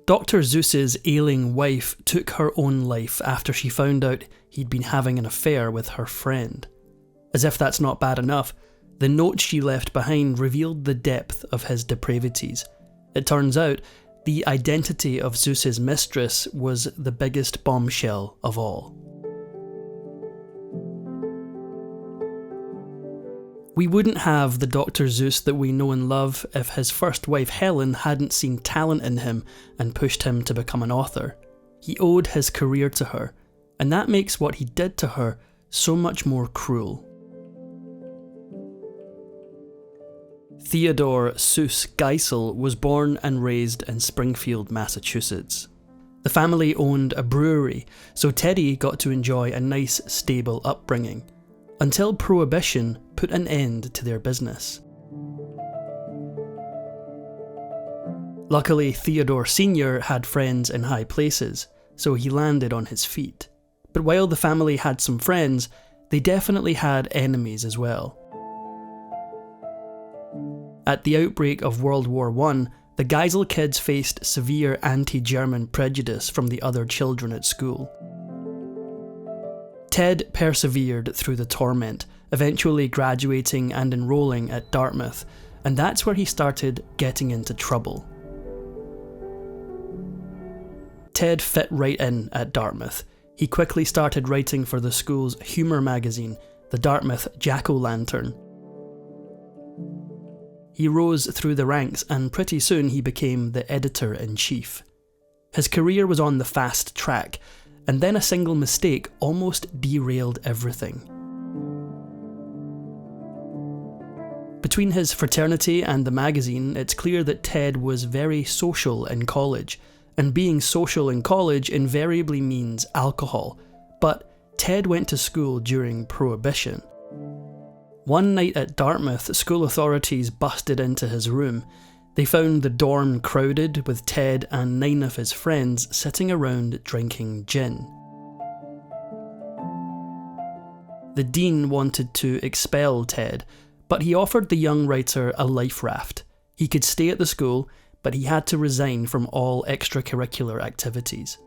Dr. Seuss's ailing wife took her own life after she found out he'd been having an affair with her friend. As if that's not bad enough, the note she left behind revealed the depth of his depravities. It turns out, the identity of Seuss's mistress was the biggest bombshell of all. We wouldn't have the Dr. Seuss that we know and love if his first wife Helen hadn't seen talent in him and pushed him to become an author. He owed his career to her, and that makes what he did to her so much more cruel. Theodore Seuss Geisel was born and raised in Springfield, Massachusetts. The family owned a brewery, so Teddy got to enjoy a nice, stable upbringing, until prohibition put an end to their business. Luckily, Theodore Sr. had friends in high places, so he landed on his feet. But while the family had some friends, they definitely had enemies as well. At the outbreak of World War I, the Geisel kids faced severe anti-German prejudice from the other children at school. Ted persevered through the torment, eventually graduating and enrolling at Dartmouth, and that's where he started getting into trouble. Ted fit right in at Dartmouth. He quickly started writing for the school's humour magazine, the Dartmouth Jack-O-Lantern. He rose through the ranks and pretty soon he became the editor-in-chief. His career was on the fast track, and then a single mistake almost derailed everything. Between his fraternity and the magazine, it's clear that Ted was very social in college, and being social in college invariably means alcohol, but Ted went to school during Prohibition. One night at Dartmouth, school authorities busted into his room. They found the dorm crowded with Ted and 9 of his friends sitting around drinking gin. The dean wanted to expel Ted, but he offered the young writer a life raft. He could stay at the school, but he had to resign from all extracurricular activities.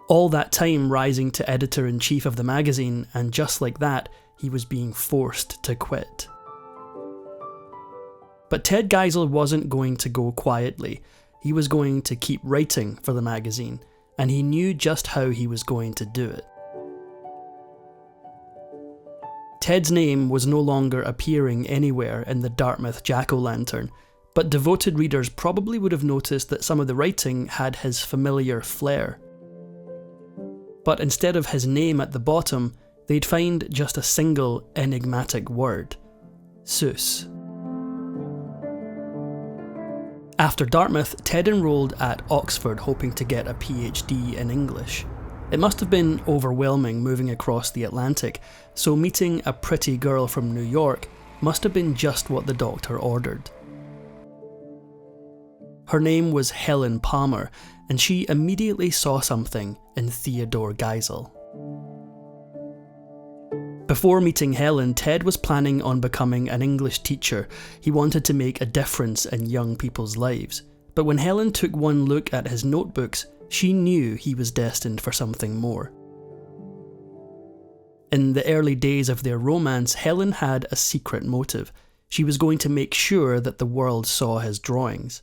All that time rising to editor-in-chief of the magazine, and just like that, he was being forced to quit. But Ted Geisel wasn't going to go quietly. He was going to keep writing for the magazine, and he knew just how he was going to do it. Ted's name was no longer appearing anywhere in the Dartmouth Jack-O-Lantern, but devoted readers probably would have noticed that some of the writing had his familiar flair. But instead of his name at the bottom, they'd find just a single enigmatic word: Seuss. After Dartmouth, Ted enrolled at Oxford hoping to get a PhD in English. It must have been overwhelming moving across the Atlantic, so meeting a pretty girl from New York must have been just what the doctor ordered. Her name was Helen Palmer, and she immediately saw something in Theodore Geisel. Before meeting Helen, Ted was planning on becoming an English teacher. He wanted to make a difference in young people's lives. But when Helen took one look at his notebooks, she knew he was destined for something more. In the early days of their romance, Helen had a secret motive. She was going to make sure that the world saw his drawings.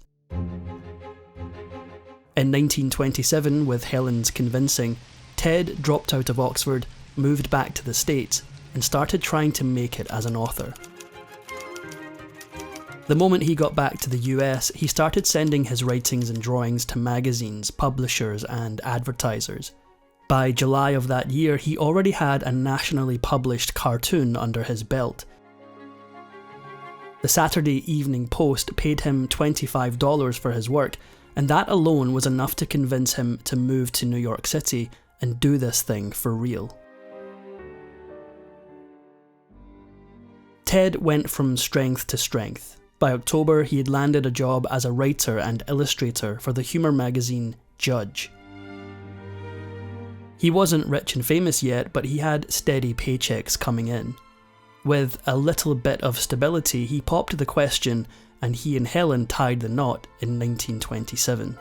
In 1927, with Helen's convincing, Ted dropped out of Oxford, moved back to the States, and started trying to make it as an author. The moment he got back to the US, he started sending his writings and drawings to magazines, publishers, and advertisers. By July of that year, he already had a nationally published cartoon under his belt. The Saturday Evening Post paid him $25 for his work, and that alone was enough to convince him to move to New York City and do this thing for real. Ted went from strength to strength. By October, he had landed a job as a writer and illustrator for the humour magazine Judge. He wasn't rich and famous yet, but he had steady paychecks coming in. With a little bit of stability, he popped the question, and he and Helen tied the knot in 1927.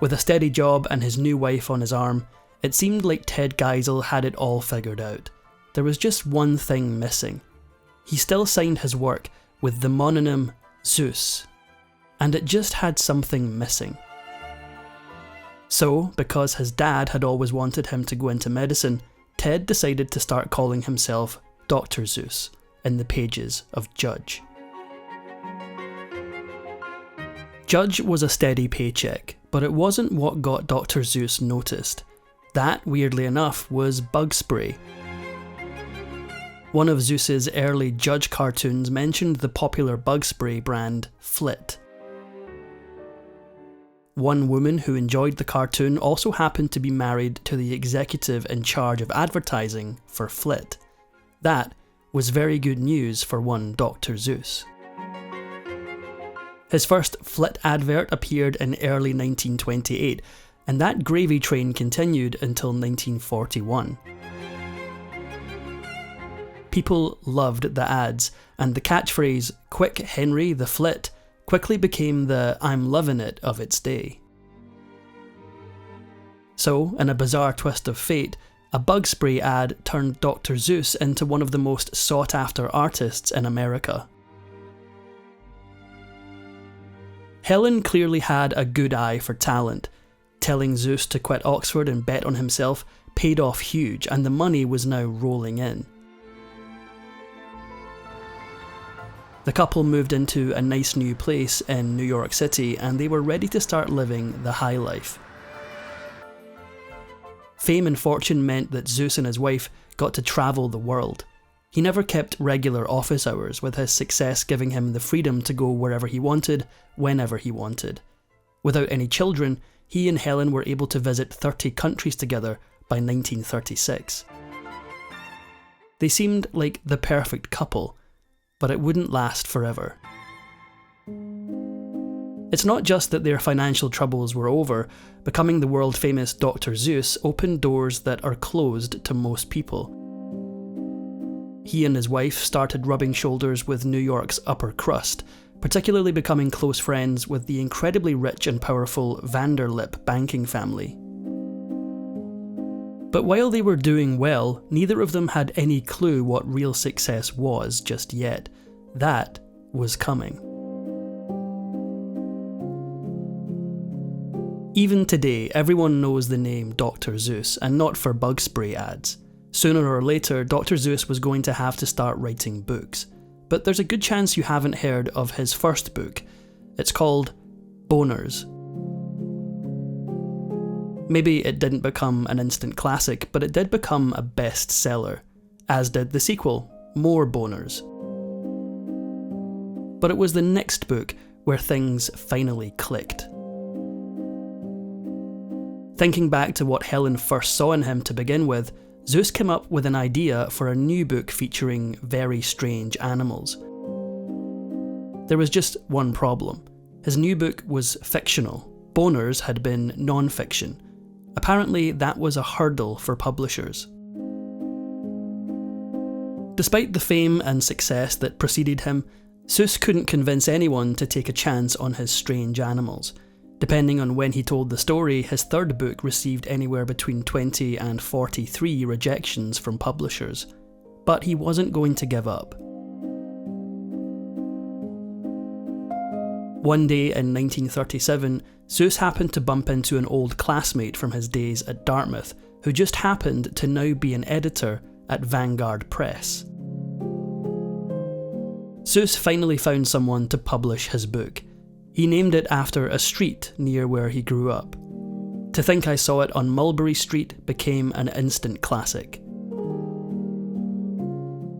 With a steady job and his new wife on his arm, it seemed like Ted Geisel had it all figured out. There was just one thing missing. He still signed his work with the mononym Seuss, and it just had something missing. So, because his dad had always wanted him to go into medicine, Ted decided to start calling himself Dr. Seuss in the pages of Judge. Judge was a steady paycheck, but it wasn't what got Dr. Seuss noticed. That, weirdly enough, was bug spray. One of Seuss's early Judge cartoons mentioned the popular bug spray brand Flit. One woman who enjoyed the cartoon also happened to be married to the executive in charge of advertising for Flit. That was very good news for one Dr. Seuss. His first Flit advert appeared in early 1928, and that gravy train continued until 1941. People loved the ads, and the catchphrase, "Quick Henry the Flit," quickly became the "I'm lovin' it" of its day. So, in a bizarre twist of fate, a bug spray ad turned Dr. Seuss into one of the most sought-after artists in America. Helen clearly had a good eye for talent. Telling Seuss to quit Oxford and bet on himself paid off huge, and the money was now rolling in. The couple moved into a nice new place in New York City, and they were ready to start living the high life. Fame and fortune meant that Seuss and his wife got to travel the world. He never kept regular office hours, with his success giving him the freedom to go wherever he wanted, whenever he wanted. Without any children, he and Helen were able to visit 30 countries together by 1936. They seemed like the perfect couple, but it wouldn't last forever. It's not just that their financial troubles were over. Becoming the world-famous Dr. Seuss opened doors that are closed to most people. He and his wife started rubbing shoulders with New York's upper crust, particularly becoming close friends with the incredibly rich and powerful Vanderlip banking family. But while they were doing well, neither of them had any clue what real success was just yet. That was coming. Even today, everyone knows the name Dr. Seuss, and not for bug spray ads. Sooner or later, Dr. Seuss was going to have to start writing books. But there's a good chance you haven't heard of his first book. It's called Boners. Maybe it didn't become an instant classic, but it did become a bestseller, as did the sequel, More Boners. But it was the next book where things finally clicked. Thinking back to what Helen first saw in him to begin with, Seuss came up with an idea for a new book featuring very strange animals. There was just one problem. His new book was fictional. Boners had been non-fiction. Apparently, that was a hurdle for publishers. Despite the fame and success that preceded him, Seuss couldn't convince anyone to take a chance on his strange animals. Depending on when he told the story, his third book received anywhere between 20 and 43 rejections from publishers. But he wasn't going to give up. One day in 1937, Seuss happened to bump into an old classmate from his days at Dartmouth, who just happened to now be an editor at Vanguard Press. Seuss finally found someone to publish his book. He named it after a street near where he grew up. To Think I Saw It on Mulberry Street became an instant classic.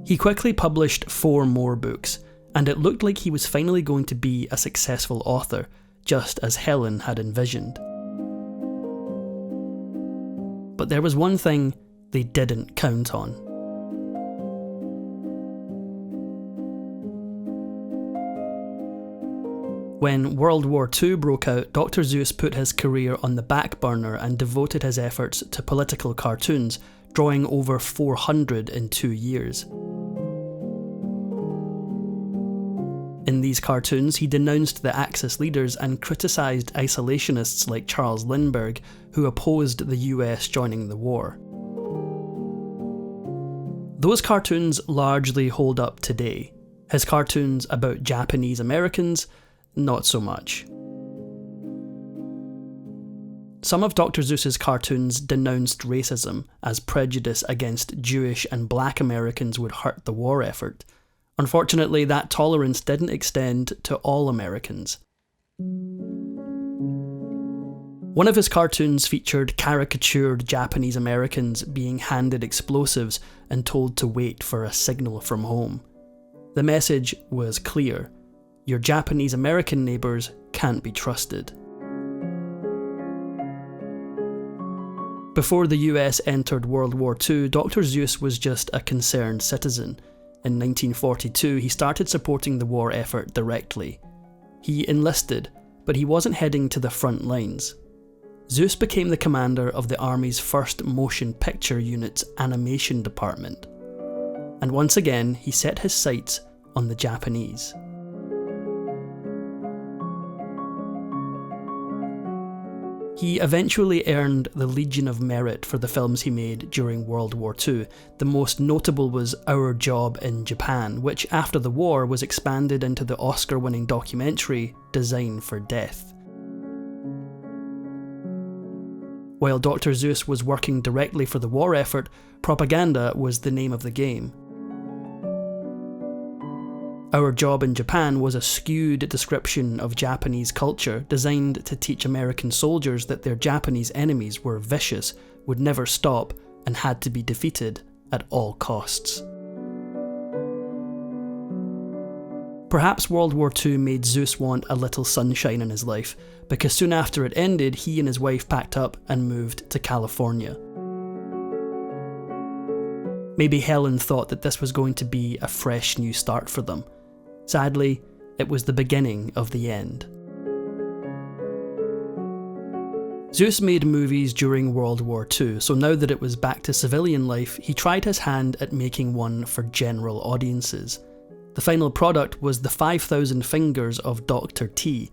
He quickly published 4 more books, and it looked like he was finally going to be a successful author, just as Helen had envisioned. But there was one thing they didn't count on. When World War II broke out, Dr. Seuss put his career on the back burner and devoted his efforts to political cartoons, drawing over 400 in 2 years. In these cartoons, he denounced the Axis leaders and criticised isolationists like Charles Lindbergh, who opposed the US joining the war. Those cartoons largely hold up today. His cartoons about Japanese Americans, not so much. Some of Dr. Seuss's cartoons denounced racism, as prejudice against Jewish and Black Americans would hurt the war effort. Unfortunately, that tolerance didn't extend to all Americans. One of his cartoons featured caricatured Japanese Americans being handed explosives and told to wait for a signal from home. The message was clear: your Japanese American neighbours can't be trusted. Before the US entered World War II, Dr. Seuss was just a concerned citizen. In 1942, he started supporting the war effort directly. He enlisted, but he wasn't heading to the front lines. Seuss became the commander of the Army's first motion picture unit's animation department. And once again, he set his sights on the Japanese. He eventually earned the Legion of Merit for the films he made during World War II. The most notable was Our Job in Japan, which after the war was expanded into the Oscar-winning documentary Design for Death. While Dr. Seuss was working directly for the war effort, propaganda was the name of the game. Our Job in Japan was a skewed description of Japanese culture designed to teach American soldiers that their Japanese enemies were vicious, would never stop, and had to be defeated at all costs. Perhaps World War II made Seuss want a little sunshine in his life, because soon after it ended, he and his wife packed up and moved to California. Maybe Helen thought that this was going to be a fresh new start for them. Sadly, it was the beginning of the end. Seuss made movies during World War II, so now that it was back to civilian life, he tried his hand at making one for general audiences. The final product was the 5,000 Fingers of Dr. T,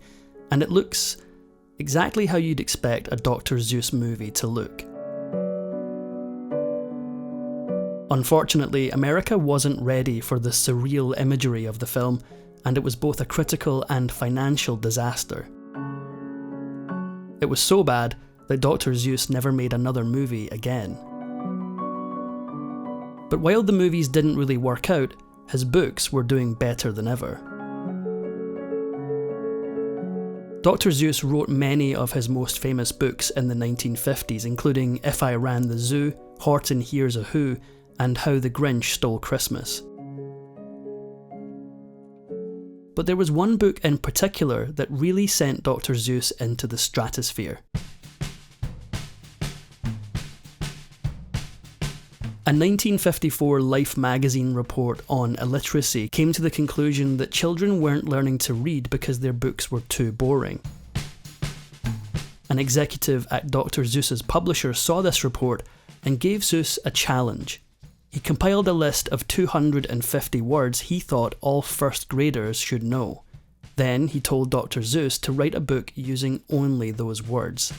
and it looks exactly how you'd expect a Dr. Seuss movie to look. Unfortunately, America wasn't ready for the surreal imagery of the film, and it was both a critical and financial disaster. It was so bad that Dr. Seuss never made another movie again. But while the movies didn't really work out, his books were doing better than ever. Dr. Seuss wrote many of his most famous books in the 1950s, including If I Ran the Zoo, Horton Hears a Who, and How the Grinch Stole Christmas. But there was one book in particular that really sent Dr. Seuss into the stratosphere. A 1954 Life magazine report on illiteracy came to the conclusion that children weren't learning to read because their books were too boring. An executive at Dr. Seuss's publisher saw this report and gave Seuss a challenge. He compiled a list of 250 words he thought all first graders should know. Then he told Dr. Seuss to write a book using only those words.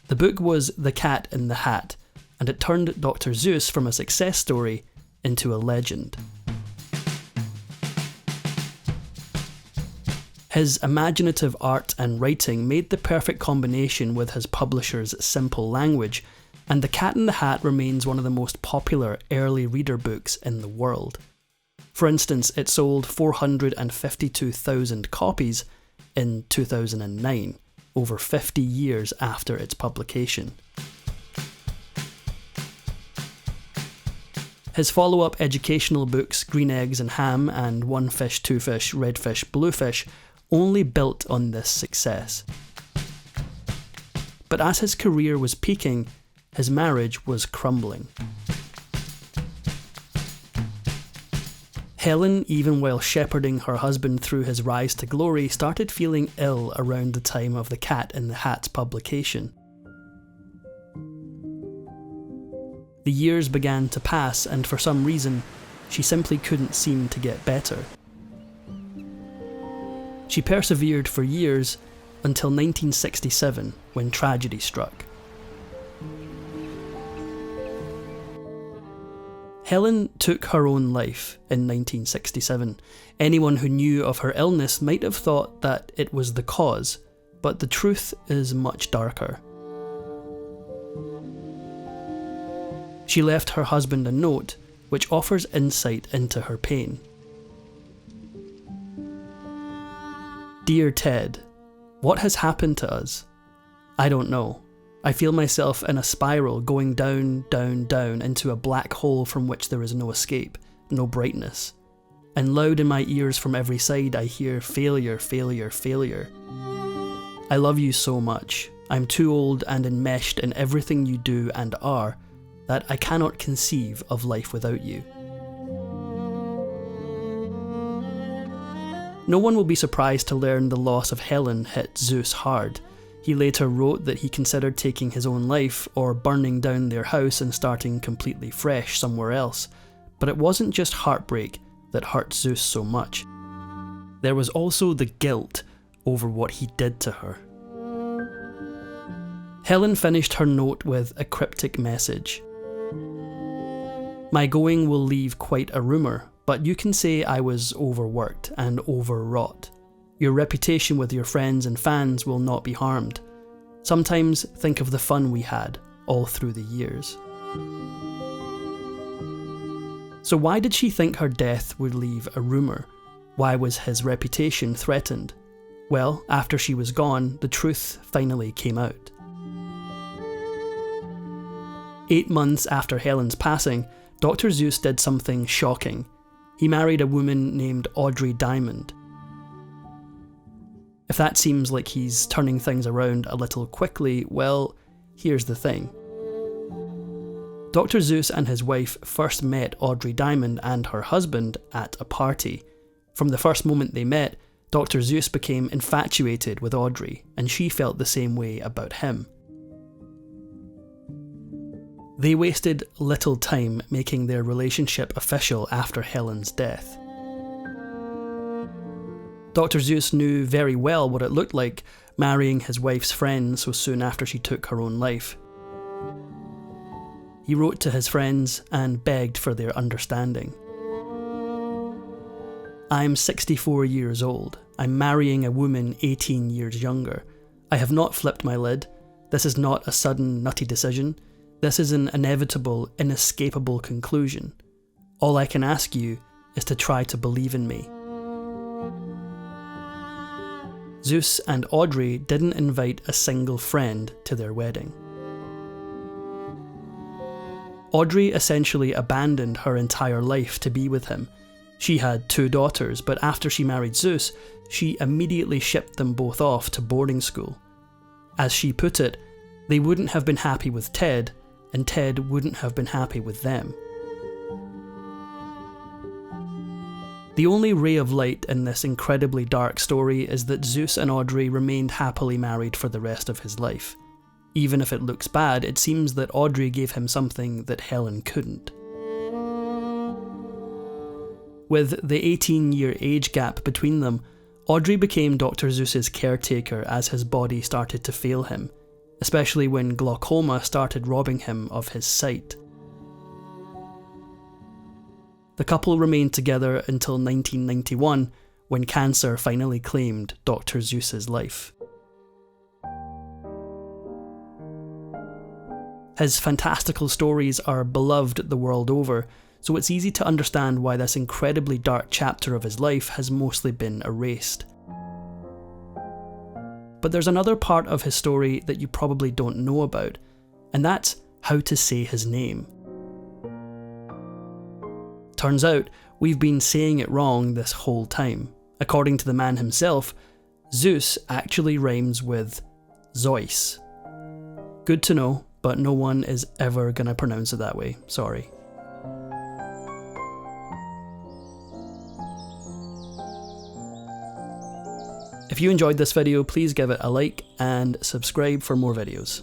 The book was The Cat in the Hat, and it turned Dr. Seuss from a success story into a legend. His imaginative art and writing made the perfect combination with his publisher's simple language, and The Cat in the Hat remains one of the most popular early reader books in the world. For instance, it sold 452,000 copies in 2009, over 50 years after its publication. His follow-up educational books, Green Eggs and Ham and One Fish, Two Fish, Red Fish, Blue Fish, only built on this success. But as his career was peaking, his marriage was crumbling. Helen, even while shepherding her husband through his rise to glory, started feeling ill around the time of The Cat in the Hat's publication. The years began to pass, and for some reason, she simply couldn't seem to get better. She persevered for years until 1967, when tragedy struck. Helen took her own life in 1967. Anyone who knew of her illness might have thought that it was the cause, but the truth is much darker. She left her husband a note which offers insight into her pain. Dear Ted, what has happened to us? I don't know. I feel myself in a spiral going down, down, down into a black hole from which there is no escape, no brightness. And loud in my ears from every side I hear failure, failure, failure. I love you so much. I'm too old and enmeshed in everything you do and are that I cannot conceive of life without you. No one will be surprised to learn the loss of Helen hit Seuss hard. He later wrote that he considered taking his own life or burning down their house and starting completely fresh somewhere else. But it wasn't just heartbreak that hurt Seuss so much. There was also the guilt over what he did to her. Helen finished her note with a cryptic message. My going will leave quite a rumour, but you can say I was overworked and overwrought. Your reputation with your friends and fans will not be harmed. Sometimes think of the fun we had all through the years. So why did she think her death would leave a rumour? Why was his reputation threatened? Well, after she was gone, the truth finally came out. 8 months after Helen's passing, Dr. Seuss did something shocking. He married a woman named Audrey Diamond. If that seems like he's turning things around a little quickly, well, here's the thing. Dr. Seuss and his wife first met Audrey Diamond and her husband at a party. From the first moment they met, Dr. Seuss became infatuated with Audrey, and she felt the same way about him. They wasted little time making their relationship official after Helen's death. Dr. Seuss knew very well what it looked like marrying his wife's friend so soon after she took her own life. He wrote to his friends and begged for their understanding. I'm 64 years old. I'm marrying a woman 18 years younger. I have not flipped my lid. This is not a sudden, nutty decision. This is an inevitable, inescapable conclusion. All I can ask you is to try to believe in me. Seuss and Audrey didn't invite a single friend to their wedding. Audrey essentially abandoned her entire life to be with him. She had 2 daughters, but after she married Seuss, she immediately shipped them both off to boarding school. As she put it, they wouldn't have been happy with Ted, and Ted wouldn't have been happy with them. The only ray of light in this incredibly dark story is that Seuss and Audrey remained happily married for the rest of his life. Even if it looks bad, it seems that Audrey gave him something that Helen couldn't. With the 18-year age gap between them, Audrey became Dr. Seuss's caretaker as his body started to fail him, especially when glaucoma started robbing him of his sight. The couple remained together until 1991, when cancer finally claimed Dr. Seuss's life. His fantastical stories are beloved the world over, so it's easy to understand why this incredibly dark chapter of his life has mostly been erased. But there's another part of his story that you probably don't know about, and that's how to say his name. Turns out, we've been saying it wrong this whole time. According to the man himself, Seuss actually rhymes with Seuss. Good to know, but no one is ever gonna pronounce it that way, sorry. If you enjoyed this video, please give it a like and subscribe for more videos.